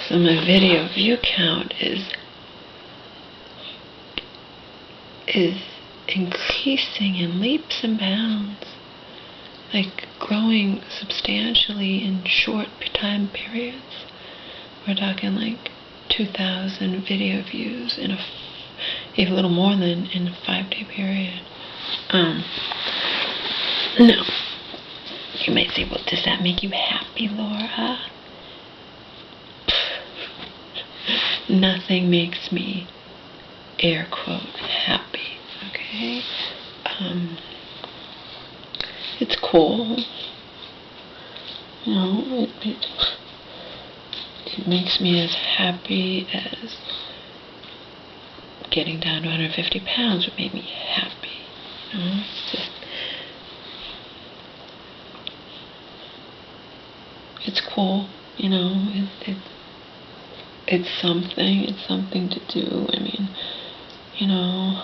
So my video view count is increasing in leaps and bounds, like growing substantially in short time periods. We're talking like 2,000 video views in even a little more than in a 5-day period. No. You might say, well, does that make you happy, Laura? Nothing makes me, air quote, happy, okay? It's cool. You know, it makes me as happy as getting down to 150 pounds would make me happy. You know, it's cool. You know, it's something to do. I mean, you know,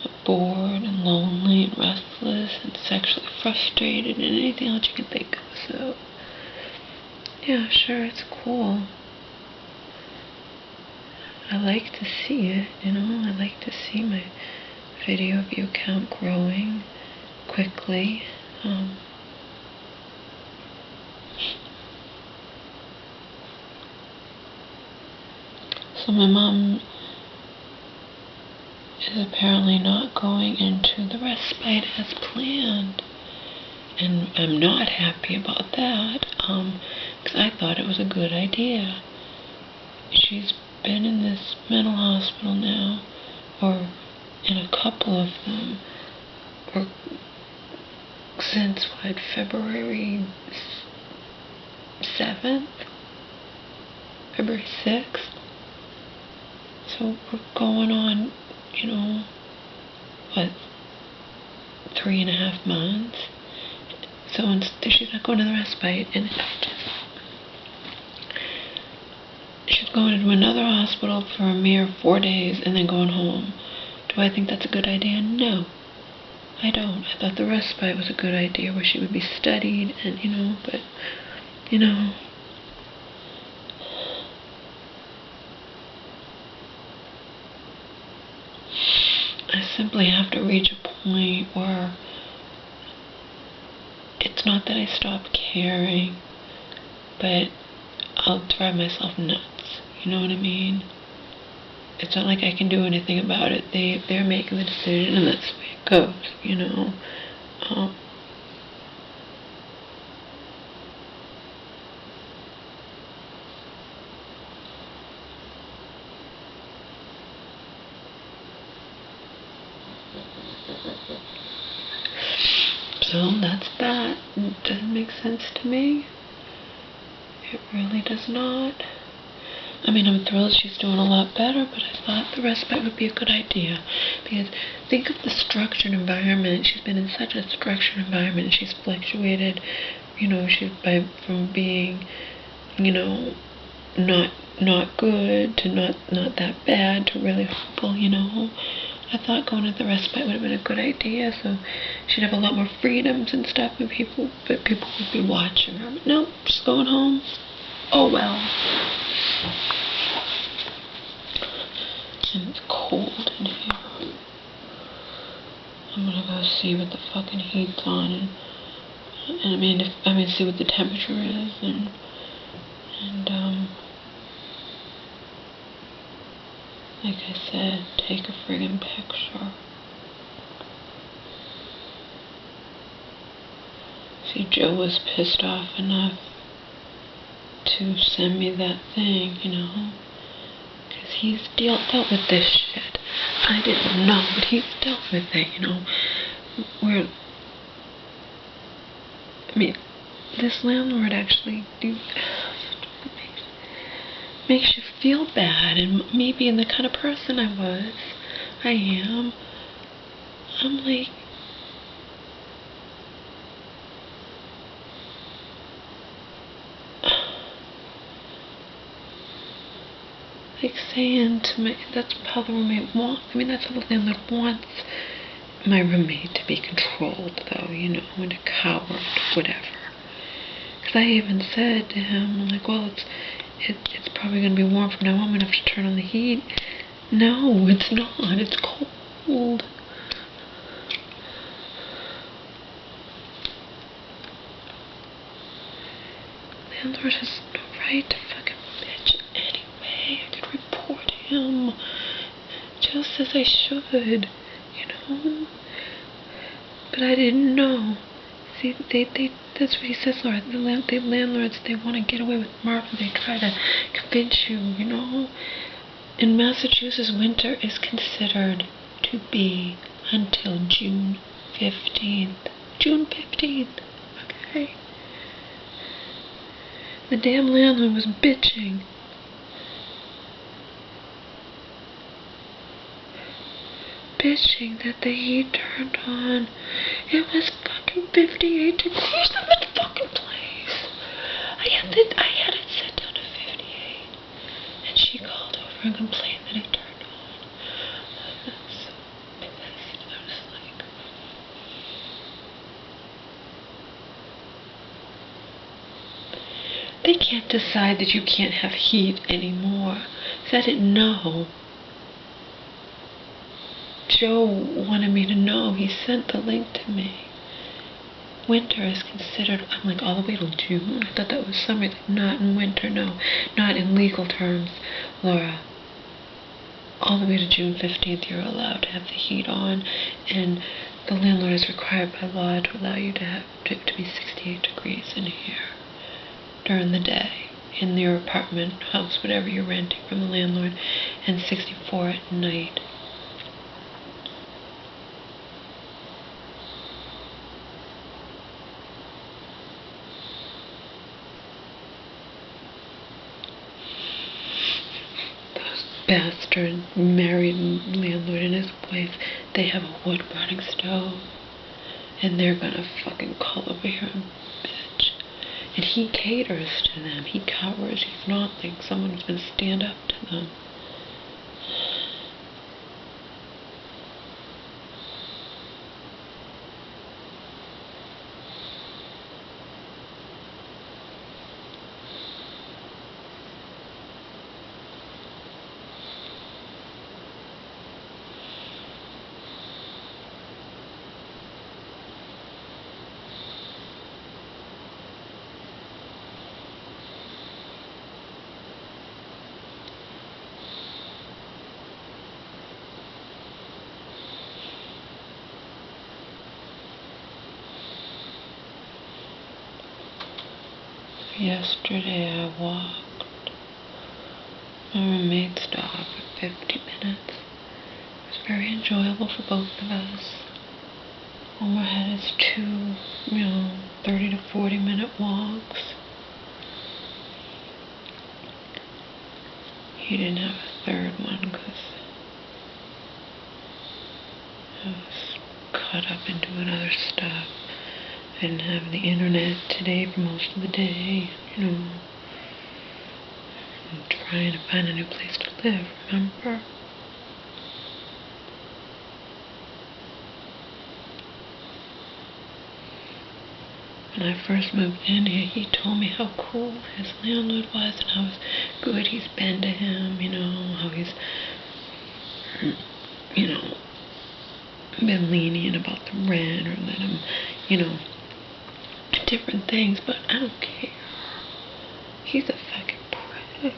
I'm bored and lonely and restless and sexually frustrated and anything else you can think of. So, yeah, sure, it's cool. I like to see it, you know. I like to see my video view count growing quickly. So my mom is apparently not going into the respite as planned. And I'm not happy about that, because I thought it was a good idea. She's been in this mental hospital now, or in a couple of them, or since, February 7th? February 6th? So we're going on, you know, 3.5 months? So she's not going to the respite, and she's going into another hospital for a mere 4 days and then going home. Do I think that's a good idea? No, I don't. I thought the respite was a good idea, where she would be studied and, you know, but, you know, I simply have to reach a point where it's not that I stop caring, but I'll drive myself nuts. You know what I mean? It's not like I can do anything about it. They're making the decision, and that's the way it goes, you know. So that's that. It doesn't make sense to me. It really does not. I mean, I'm thrilled she's doing a lot better, but I thought the respite would be a good idea. Because think of the structured environment. She's been in such a structured environment. She's fluctuated, you know, from being, you know, not good to not that bad to really horrible, you know. I thought going to the respite would have been a good idea, so she'd have a lot more freedoms and stuff, but people would be watching her. But nope, she's going home. Oh well. And it's cold in here. I'm gonna go see what the fucking heat's on, and see what the temperature is, and like I said, take a friggin' picture. See, Joe was pissed off enough to send me that thing, you know, because he's dealt with this shit. I didn't know, but he's dealt with it, you know. This landlord actually makes you feel bad, and me being the kind of person I am, I'm like, saying to my, that's how the roommate wants, that's how the landlord wants my roommate to be controlled, though, you know, and a coward, whatever. Because I even said to him, I'm like, well, it's probably going to be warm from now on. I'm going to have to turn on the heat. No, it's not. It's cold. Landlord has no right to fucking bitch anyway. I could report him. Just as I should, you know? But I didn't know. See, that's what he says, Laura. The landlords, they want to get away with murder. They try to convince you, you know? In Massachusetts, winter is considered to be until June 15th. June 15th, okay? The damn landlord was bitching. Bitching that the heat turned on. It was fucking 58 degrees in this fucking place. I had it set down to 58. And she called over and complained that it turned on. That's so pissed. I was like... They can't decide that you can't have heat anymore. So I didn't know. Joe wanted me to know. He sent the link to me. Winter is considered, I'm like, all the way till June? I thought that was summer. Like, not in winter, no. Not in legal terms, Laura. All the way to June 15th, you're allowed to have the heat on. And the landlord is required by law to allow you to have to be 68 degrees in here during the day in your apartment, house, whatever you're renting from the landlord, and 64 at night. Bastard married landlord and his wife, they have a wood burning stove, and they're gonna fucking call over here and bitch. And he caters to them. He covers. He's not like someone who's gonna stand up to them. Yesterday I walked my roommate's dog for 50 minutes. It was very enjoyable for both of us. All we had is 2, 30 to 40 minute walks. He didn't have a third one because I was caught up in doing other stuff. I didn't have the internet today for most of the day, I'm trying to find a new place to live, remember? When I first moved in here, he told me how cool his landlord was and how good he's been to him, how he's, been lenient about the rent or let him, different things, but I don't care. He's a fucking prick.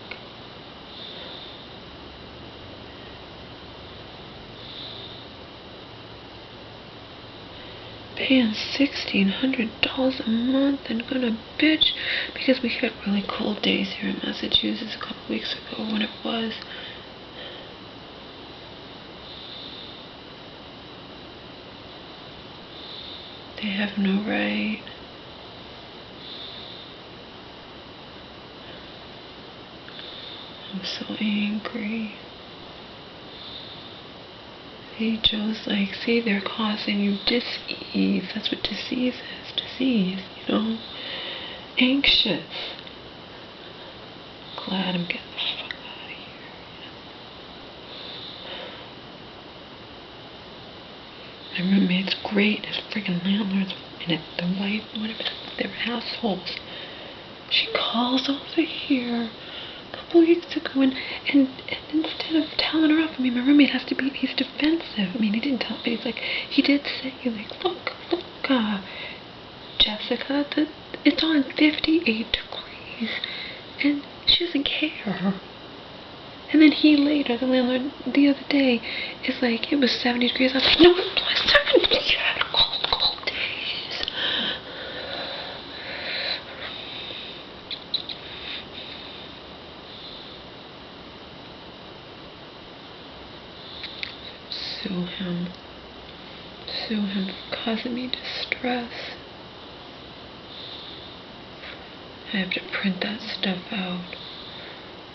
Paying $1,600 a month and gonna bitch because we had really cold days here in Massachusetts a couple weeks ago when it was. They have no right. I'm so angry. See, Joe's like, see, they're causing you dis-ease. That's what disease is. Disease, Anxious. Glad I'm getting the fuck out of here. My roommate's great. His friggin' landlord's in it. The wife, whatever, they're assholes. She calls over here a couple weeks ago, and instead of telling her off, I mean, my roommate has to be, he's defensive. I mean, he didn't tell me, he did say, like, look, Jessica, it's on 58 degrees, and she doesn't care. And then he later, the landlord, the other day, is like, it was 70 degrees. I was like, no, it wasn't. You had cold days. Sue him for causing me distress. I have to print that stuff out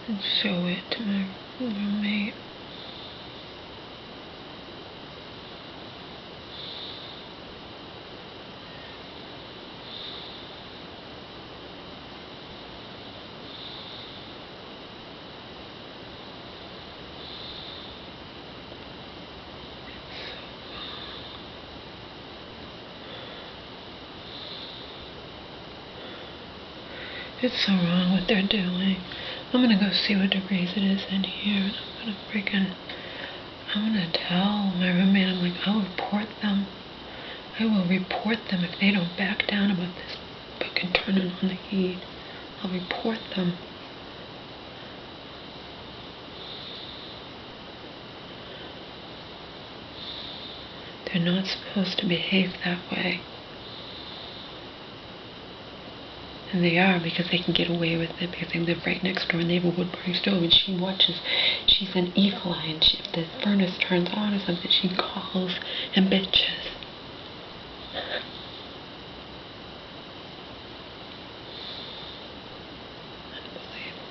and show it to my roommate. It's so wrong what they're doing. I'm gonna go see what degrees it is in here. I'm gonna tell my roommate, I'm like, I'll report them. I will report them if they don't back down about this fucking turning on the heat. I'll report them. They're not supposed to behave that way. And they are, because they can get away with it, because they live right next door and they have a wood-burning stove, and she watches. She's an eagle eye, and if the furnace turns on or something, she calls and bitches. Unbelievable.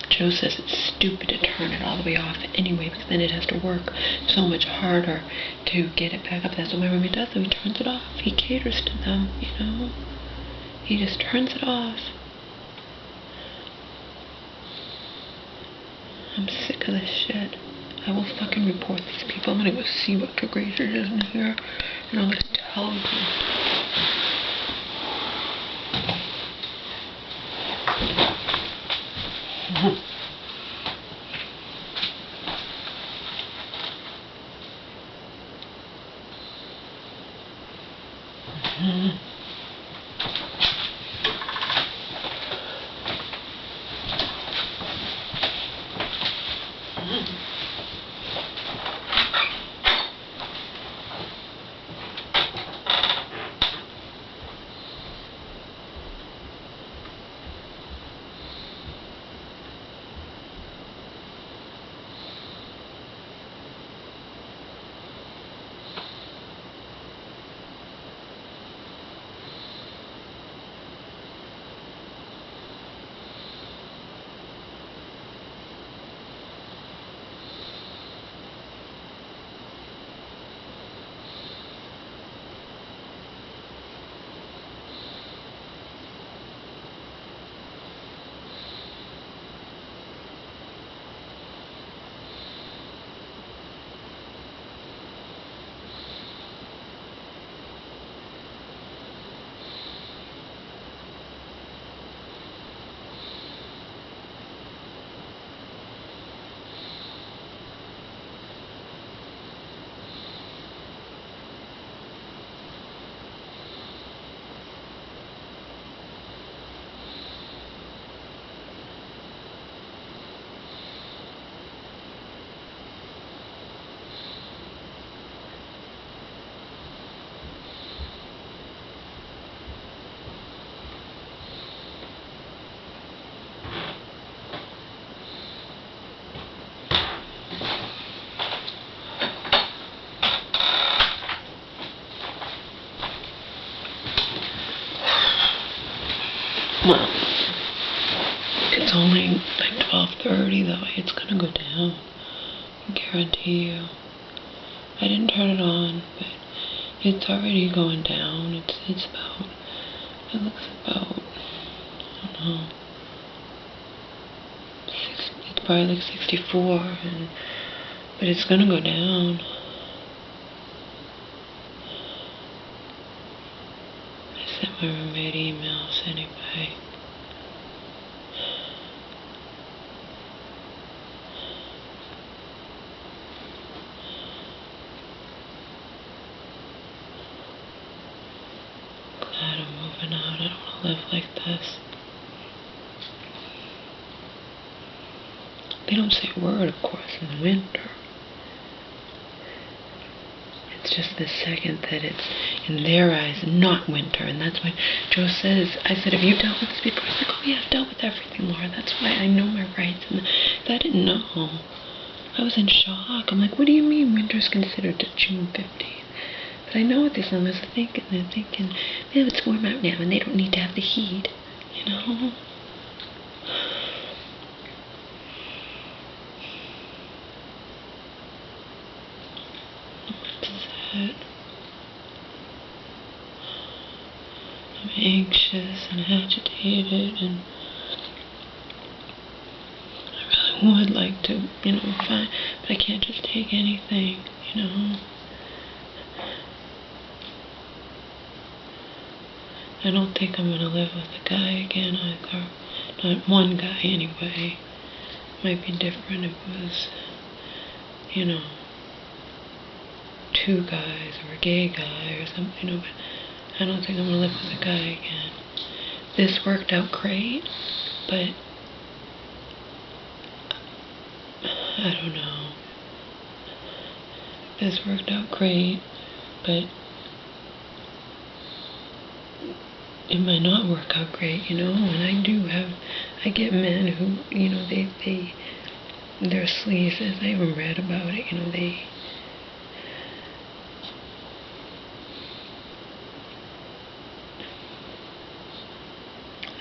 Joe says it's stupid to turn it all the way off anyway, because then it has to work so much harder to get it back up. That's what my roommate does, so he turns it off. He caters to them, you know? He just turns it off. I'm sick of this shit. I will fucking report these people. I'm gonna go see what degrees it is in here, and I'm gonna tell them. Well, it's only like 12:30 though. It's gonna go down. I guarantee you. I didn't turn it on, but it's already going down. It looks about, I don't know, it's probably like 64, but it's gonna go down. sent my roommate emails anyway. Glad I'm moving out. I don't want to live like this. They don't say a word, of course, in the winter. It's just the second that it's, in their eyes, not winter. And that's why Joe says, I said, have you dealt with this before? He's like, oh yeah, I've dealt with everything, Laura. That's why I know my rights. And I didn't know. I was in shock. I'm like, what do you mean winter's considered to June 15th? But I know what these llamas are thinking. They're thinking, yeah, it's warm out now and they don't need to have the heat, you know? I'm anxious and agitated, and I really would like to, find, but I can't just take anything, I don't think I'm gonna live with a guy again either. Not one guy anyway. Might be different if it was, two guys or a gay guy or something, but I don't think I'm gonna live with a guy again. This worked out great, but I don't know. This worked out great, but it might not work out great, and I get men who, they're sleazes. I even read about it,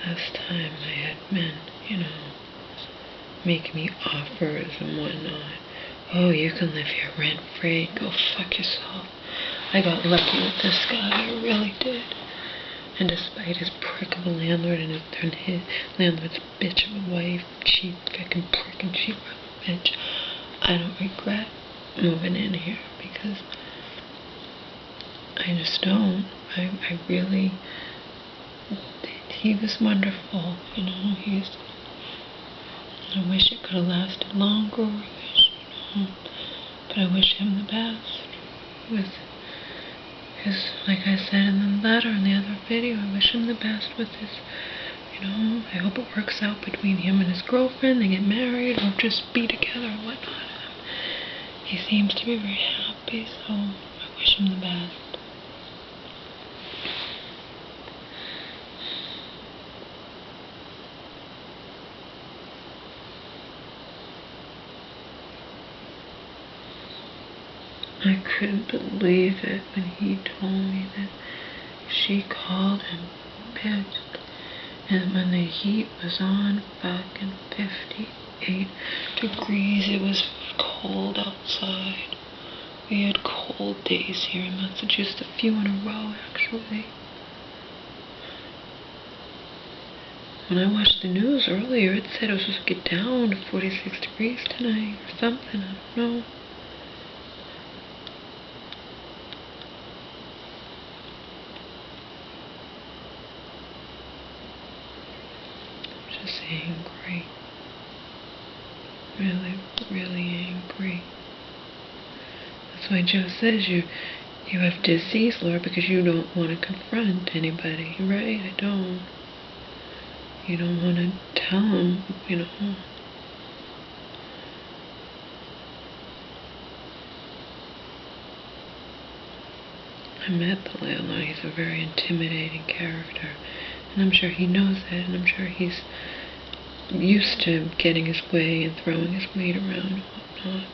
last time I had men, make me offers and whatnot. Oh, you can live here rent-free. Go fuck yourself. I got lucky with this guy. I really did. And despite his prick of a landlord and his landlord's bitch of a wife, cheap fucking prick and cheap bitch, I don't regret moving in here because I just don't. I really... He was wonderful, I wish it could have lasted longer, but I wish him the best with his, like I said in the letter in the other video, I wish him the best with his, I hope it works out between him and his girlfriend, they get married, or just be together or whatnot. He seems to be very happy, so I wish him the best. I couldn't believe it when he told me that she called him bitch, and when the heat was on fucking 58 degrees, it was cold outside. We had cold days here in Massachusetts, a few in a row actually. When I watched the news earlier, it said it was supposed to get down to 46 degrees tonight or something, I don't know. Just angry. Really, really angry. That's why Joe says you have disease, Laura, because you don't want to confront anybody, right? I don't. You don't want to tell them, I met the landlord. He's a very intimidating character. And I'm sure he knows that, and I'm sure he's used to getting his way and throwing his weight around and whatnot.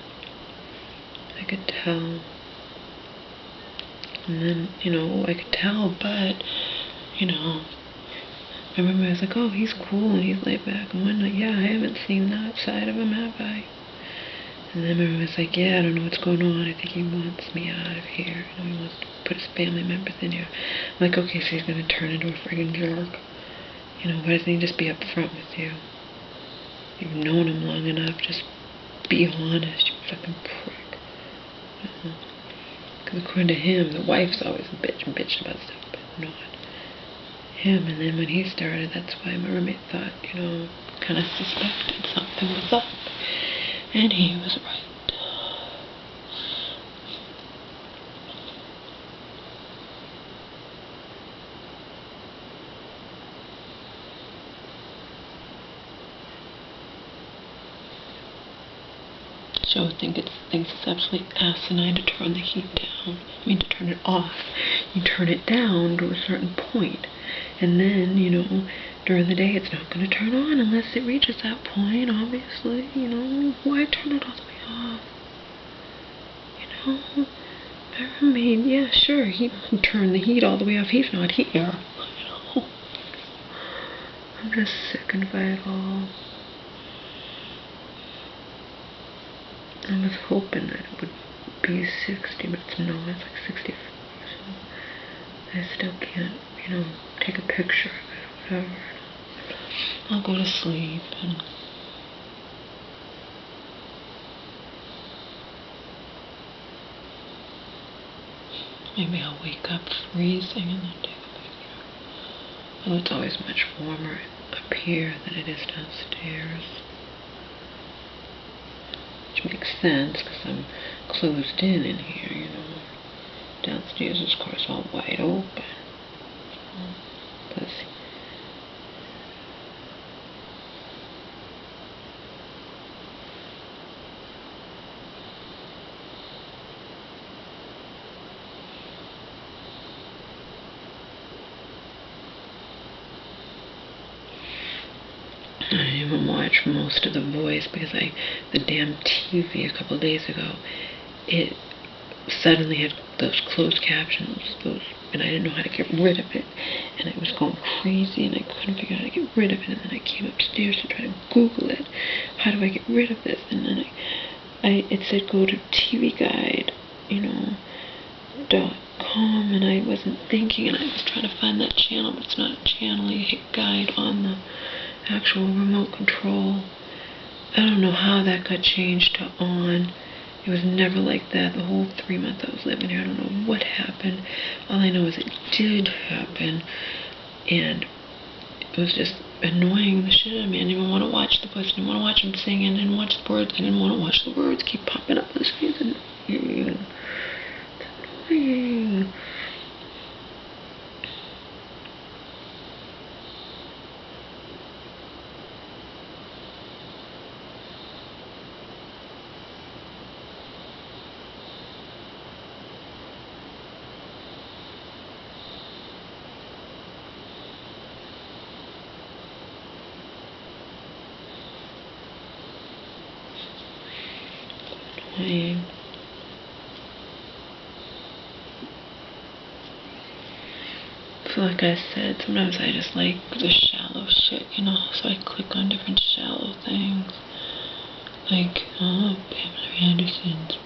I could tell. And then, I could tell, but, I remember I was like, oh, he's cool and he's laid back and whatnot. Yeah, I haven't seen that side of him, have I? And then I remember I was like, yeah, I don't know what's going on. I think he wants me out of here. He wants to put his family members in here. I'm like, okay, so he's going to turn into a friggin' jerk. Why doesn't he just be upfront with you? You've known him long enough. Just be honest, you fucking prick. Because according to him, the wife's always bitching about stuff, but not. him. And then when he started, that's why my roommate thought, you know, kind of suspected something was up. And he was right. Joe thinks it's absolutely asinine to turn the heat down. I mean, to turn it off. You turn it down to a certain point, and then, you know, during the day it's not going to turn on unless it reaches that point, obviously. You know, why turn it all the way off? You know, my roommate, yeah, sure, he can turn the heat all the way off. He's not here. You know, I'm just sickened by it all. I was hoping that it would be 60, but it's not. It's like 64. So I still can't, you know, take a picture of it or whatever. I'll go to sleep and maybe I'll wake up freezing and then take a picture. Oh, it's always much warmer up here than it is downstairs. Which makes sense because I'm closed in here, you know. Downstairs is, of course, all wide open. Plus, I didn't even watch most of The Voice because the damn TV a couple of days ago, it suddenly had those closed captions, and I didn't know how to get rid of it, and I was going crazy, and I couldn't figure out how to get rid of it, and then I came upstairs to try to Google it. How do I get rid of this? And then it said go to TV Guide, you know, .com, and I wasn't thinking, and I was trying to find that channel, but it's not a channel. You hit guide on the actual remote control. I don't know how that got changed to on. It was never like that the whole 3 months I was living here. I don't know what happened. All I know is it did happen, and it was just annoying the shit out of me. I didn't even want to watch The Voice. I didn't want to watch him singing. I didn't watch the words. I didn't want to watch the words keep popping up on the screen. It's annoying. It's annoying. So like I said, sometimes I just like the shallow shit, you know, so I click on different shallow things. Like, Pamela Anderson's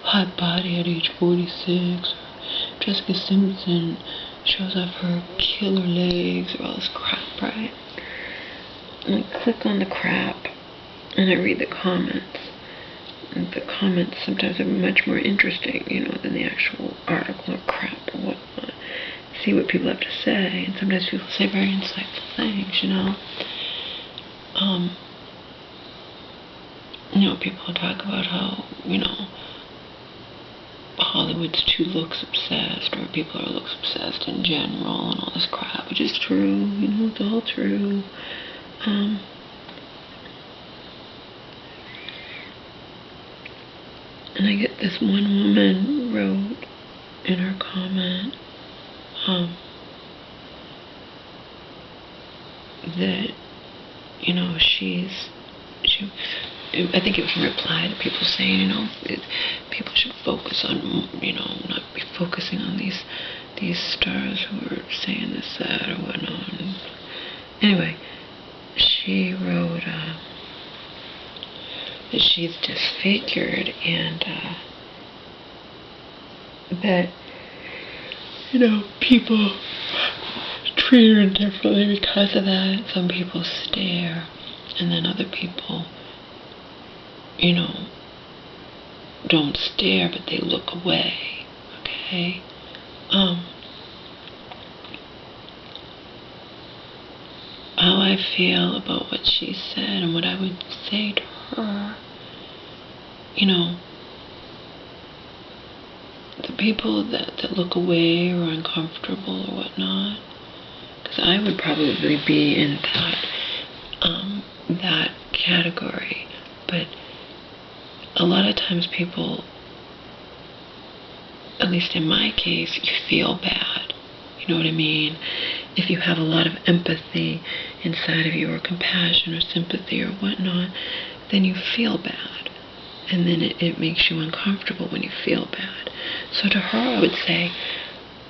hot body at age 46, or Jessica Simpson shows off her killer legs, or all this crap, right? And I click on the crap, and I read the comments. And the comments sometimes are much more interesting, you know, than the actual article or crap or whatnot. See what people have to say, and sometimes people say very insightful things, you know. You know, people talk about how, you know, Hollywood's too looks obsessed, or people are looks obsessed in general, and all this crap, which is true, you know, it's all true. And I get this one woman wrote in her comment that, you know, I think it was in reply to people saying, you know, people should focus on, you know, not be focusing on these stars who are saying this, that, or whatnot. And anyway, she wrote that she's disfigured, and that, you know, people treat her differently because of that. Some people stare, and then other people, you know, don't stare, but they look away, okay? I feel about what she said and what I would say to her, you know, the people that look away or uncomfortable or whatnot, because I would probably be in that category, but a lot of times people, at least in my case, you feel bad. You know what I mean? If you have a lot of empathy inside of you, or compassion or sympathy or whatnot, then you feel bad. And then it makes you uncomfortable when you feel bad. So to her, I would say,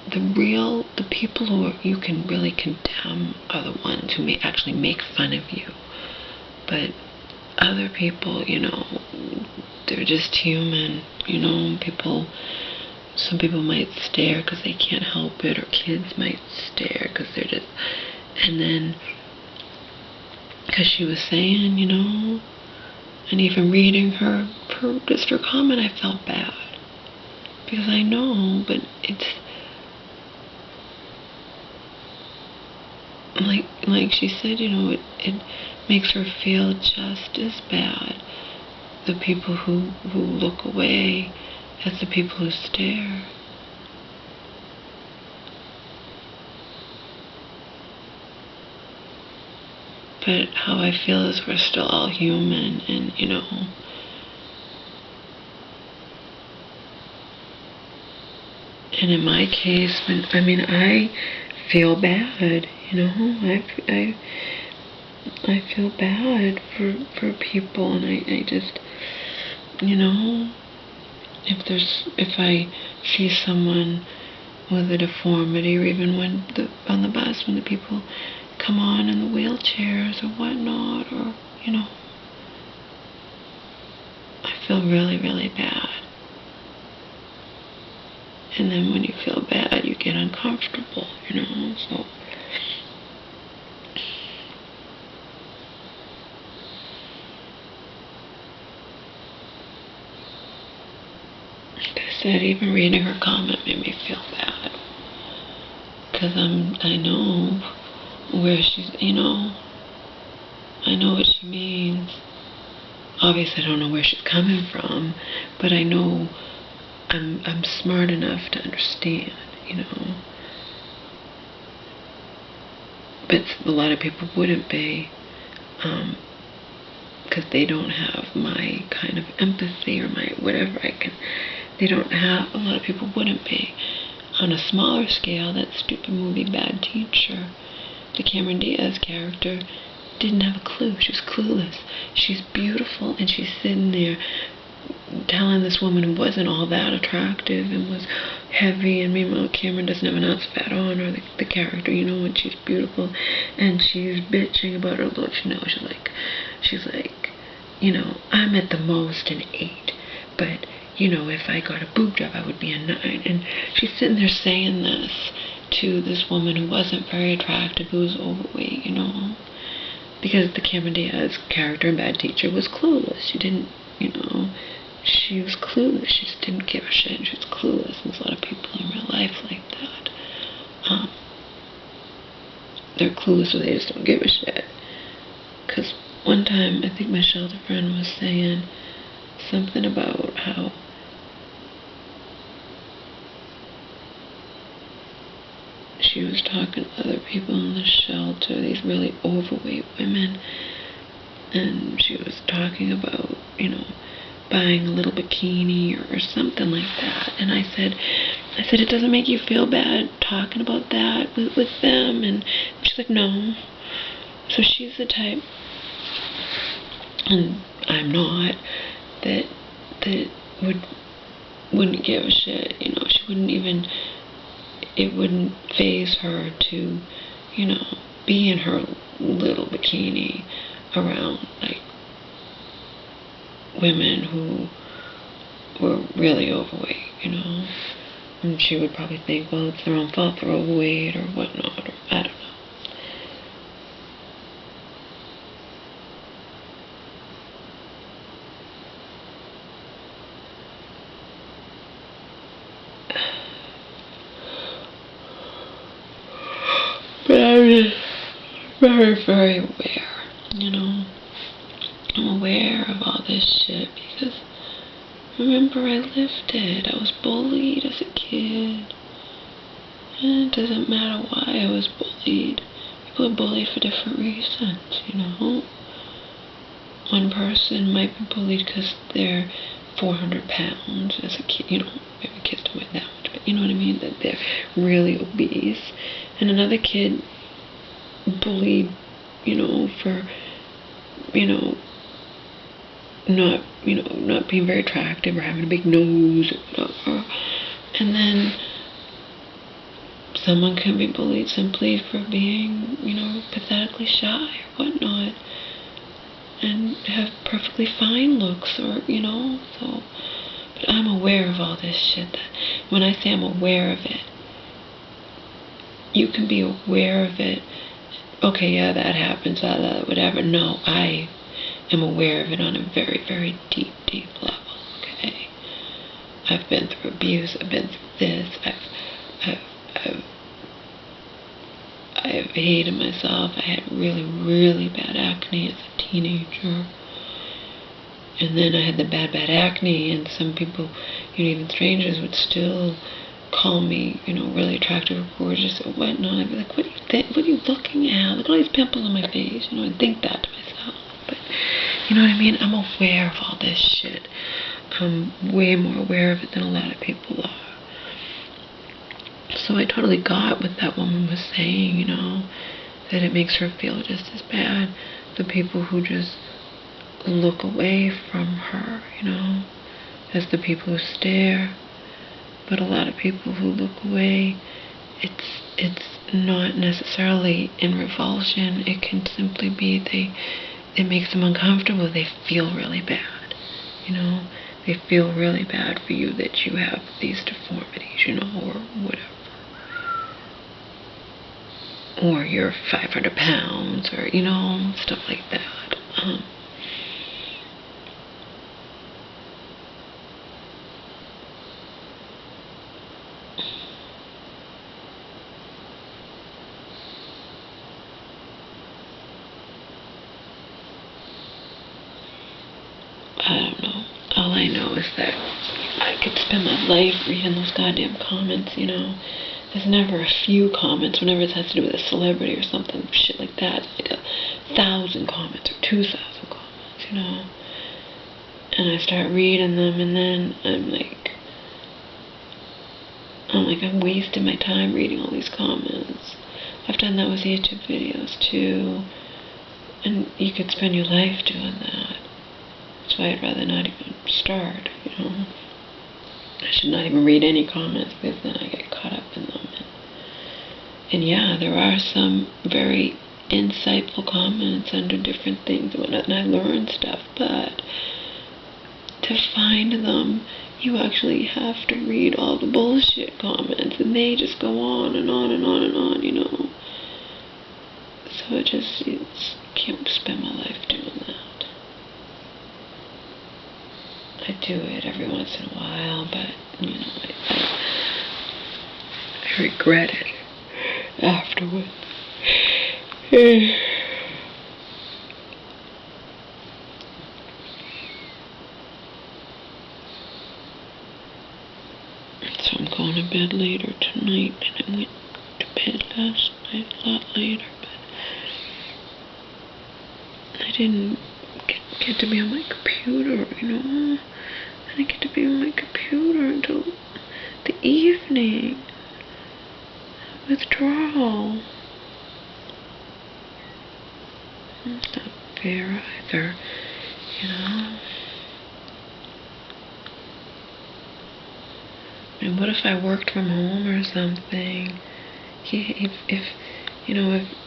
the people who you can really condemn are the ones who may actually make fun of you. But other people, you know, they're just human. You know, some people might stare because they can't help it, or kids might stare because they're just, and then, because she was saying, you know, and even reading her comment, I felt bad. Because I know, but it's, like she said, you know, it makes her feel just as bad, the people who look away, as the people who stare. But how I feel is we're still all human, and, you know, and in my case, I feel bad, you know, I feel bad for people, and I just, you know, if I see someone with a deformity, or even on the bus, when the people come on in the wheelchairs or whatnot, or, you know, I feel really, really bad. And then when you feel bad, you get uncomfortable, you know, so. Like I said, even reading her comment made me feel bad. Because I know where she's, you know, I know what she means. Obviously, I don't know where she's coming from, but I know I'm smart enough to understand, you know. But a lot of people wouldn't be, because they don't have my kind of empathy, or my whatever they don't have, a lot of people wouldn't be. On a smaller scale, that stupid movie Bad Teacher, the Cameron Diaz character didn't have a clue. She was clueless. She's beautiful, and she's sitting there telling this woman who wasn't all that attractive and was heavy, and meanwhile Cameron doesn't have an ounce of fat on her, the character, you know, and she's beautiful, and she's bitching about her looks, you know, she's like, you know, I'm at the most an 8, but, you know, if I got a boob job, I would be a 9, and she's sitting there saying this to this woman who wasn't very attractive, who was overweight, you know, because the Cameron Diaz character in Bad Teacher was clueless. She didn't, you know, she was clueless. She just didn't give a shit. She was clueless. And there's a lot of people in real life like that. They're clueless, or they just don't give a shit. Because one time, I think my shelter friend was saying something about how she was talking to other people in the shelter, these really overweight women, and she was talking about, you know, buying a little bikini or something like that. And I said, it doesn't make you feel bad talking about that with them? And she's like, no. So she's the type, and I'm not, that wouldn't give a shit, you know. She wouldn't even, it wouldn't faze her to, you know, be in her little bikini around, like, women who were really overweight, you know. And she would probably think, well, it's their own fault, they're overweight or whatnot, or I don't know. But very, very aware, I'm aware of all this shit because, remember, I lived it. I was bullied as a kid. And it doesn't matter why I was bullied. People are bullied for different reasons, One person might be bullied because they're 400 pounds as a kid, maybe kids don't weigh that much, but you know what I mean, that they're really obese. And another kid bullied, for, not being very attractive or having a big nose or whatever. And then someone can be bullied simply for being, pathetically shy or whatnot, and have perfectly fine looks, or, so, but I'm aware of all this shit. That when I say I'm aware of it, you can be aware of it, okay, yeah, that happens, whatever. No, I am aware of it on a very, very deep, deep level, okay? I've been through abuse, I've been through this, I've hated myself. I had really, really bad acne as a teenager. And then I had the bad acne, and some people, even strangers, would still call me, really attractive or gorgeous or whatnot. I'd be like, what do you think? What are you looking at? Look at all these pimples on my face. I'd think that to myself. But, you know what I mean? I'm aware of all this shit. I'm way more aware of it than a lot of people are. So I totally got what that woman was saying, that it makes her feel just as bad. The people who just look away from her, as the people who stare. But a lot of people who look away, it's not necessarily in revulsion. It can simply be it makes them uncomfortable. They feel really bad, They feel really bad for you that you have these deformities, or whatever. Or you're 500 pounds, or, stuff like that. I don't know. All I know is that I could spend my life reading those goddamn comments, There's never a few comments whenever it has to do with a celebrity or something, shit like that. It's like 1,000 comments or 2,000 comments, And I start reading them, and then I'm like, I'm wasting my time reading all these comments. I've done that with YouTube videos too, and you could spend your life doing that. That's why I'd rather not even start, I should not even read any comments, because then I get caught up in them. And yeah, there are some very insightful comments under different things and whatnot, and I learn stuff, but to find them, you actually have to read all the bullshit comments, and they just go on and on and on and on, So I can't spend my life doing that. I do it every once in a while, but, I regret it afterwards. So I'm going to bed later tonight, and I went to bed last night a lot later, but I didn't get to be on my computer, I didn't get to be on my computer until the evening. Withdrawal. It's not fair either, And what if I worked from home or something? If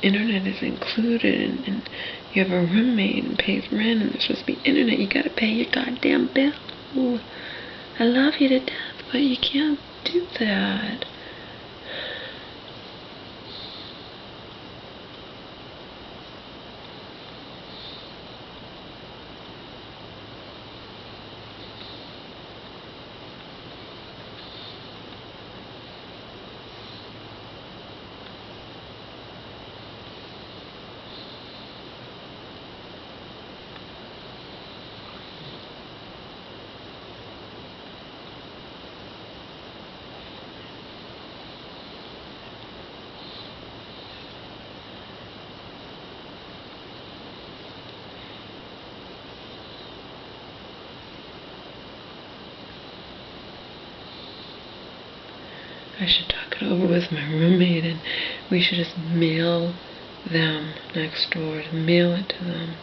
internet is included, and you have a roommate and pays rent, and there's supposed to be internet, you gotta pay your goddamn bill. I love you to death, but you can't do that. I should talk it over with my roommate, and we should just mail them next door, mail it to them.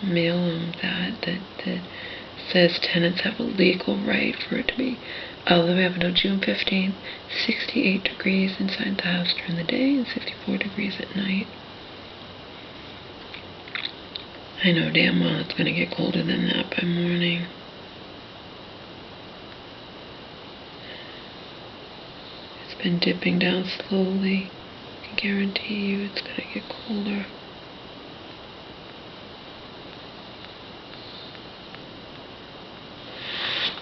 Mail them that says tenants have a legal right for it to be all the way up until June 15th, 68 degrees inside the house during the day and 64 degrees at night. I know damn well it's going to get colder than that by morning. It's been dipping down slowly. I can guarantee you it's going to get colder.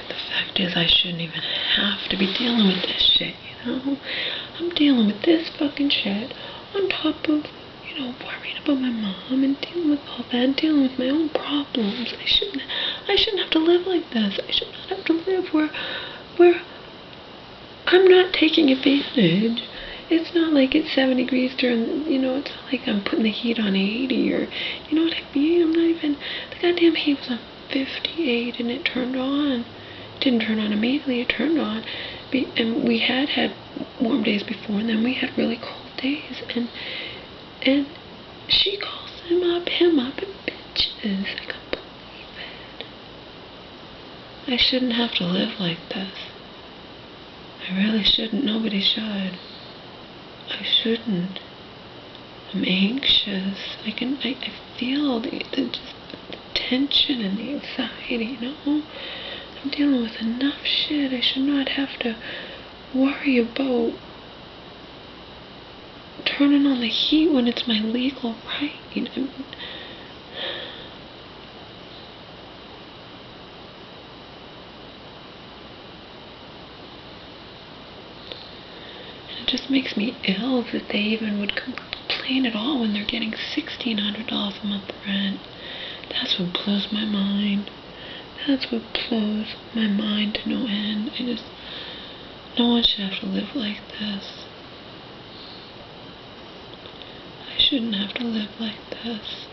The fact is, I shouldn't even have to be dealing with this shit, you know? I'm dealing with this fucking shit on top of, you know, worrying about my mom and dealing with all that and dealing with my own problems. I shouldn't have to live like this. I should not have to live where I'm not taking advantage. It's not like it's 70 degrees during, you know, it's not like I'm putting the heat on 80 or, you know what I mean? I'm not even, the goddamn heat was on 58 and it turned on. It didn't turn on immediately, it turned on. And we had warm days before, and then we had really cold days. And she calls him up, and bitches. I can't believe it. I shouldn't have to live like this. I really shouldn't. Nobody should. I shouldn't. I'm anxious. I feel the tension and the anxiety, you know? I'm dealing with enough shit. I should not have to worry about turning on the heat when it's my legal right. And it just makes me ill that they even would complain at all when they're getting $1,600 a month rent. That's what blows my mind. That's what blows my mind to no end. No one should have to live like this. I shouldn't have to live like this.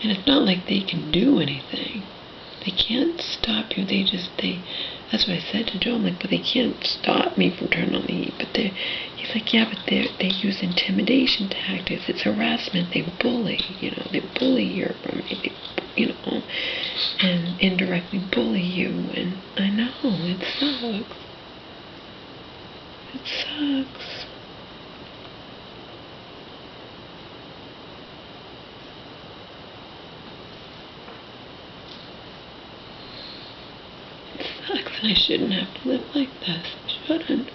And it's not like they can do anything. They can't stop you. That's what I said to Joe. I'm like, but they can't stop me from turning on the heat. But he's like, yeah, but they use intimidation tactics. It's harassment. They bully, you know. They bully your roommate, you know, and indirectly bully you. And I know, it sucks. It sucks. And I shouldn't have to live like this. I shouldn't.